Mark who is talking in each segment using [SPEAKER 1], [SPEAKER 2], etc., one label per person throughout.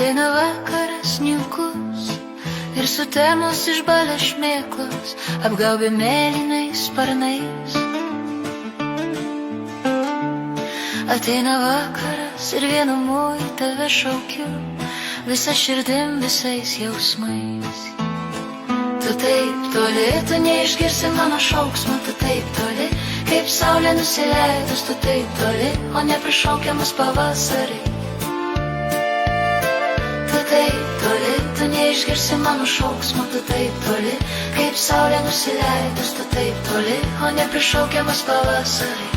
[SPEAKER 1] Ateina vakaras niukus ir sutemos išbalę šmėklos apgaubė mėlynais sparnais. Ateina vakaras ir vienumu į tave šaukiu, visa širdim, visais jausmais. Tu taip toli, tu neišgirsi mano šauksmo, tu taip toli, kaip saulė nusileidus, tu taip toli, o neprišaukiamas pavasarį. Tu taip toli, tu neišgirsi mano šauksmo, tu taip toli, kaip saulė nusileidus, tu taip toli, o neprišaukiamas pavasarį.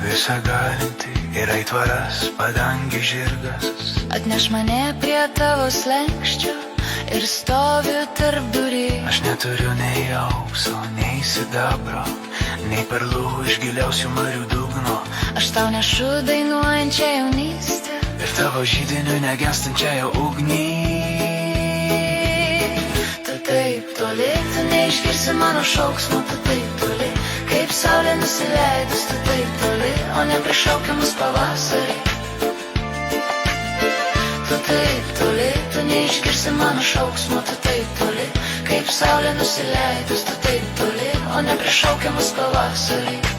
[SPEAKER 2] Visa galinti ir aitvaras, padangi žirgas.
[SPEAKER 1] Atneš mane prie tavo slenksčio ir stoviu tarp durų.
[SPEAKER 2] Aš neturiu nei aukso, nei sidabro, nei perlų iš giliausių marių dugno.
[SPEAKER 1] Aš tau nešu dainuojančią jaunystę
[SPEAKER 2] ir tavo žydinių negestančiąją ugnį.
[SPEAKER 1] Tu taip toli, tu neišgirsi mano šauksmo, tu taip toli, kaip saulė nusileidus, tu taip toli, o neprišaukiamas pavasarį. Tu taip toli, tu neišgirsi mano šauksmo, tu taip toli, kaip saulė nusileidus, tu taip toli, o neprišaukiamas pavasarį.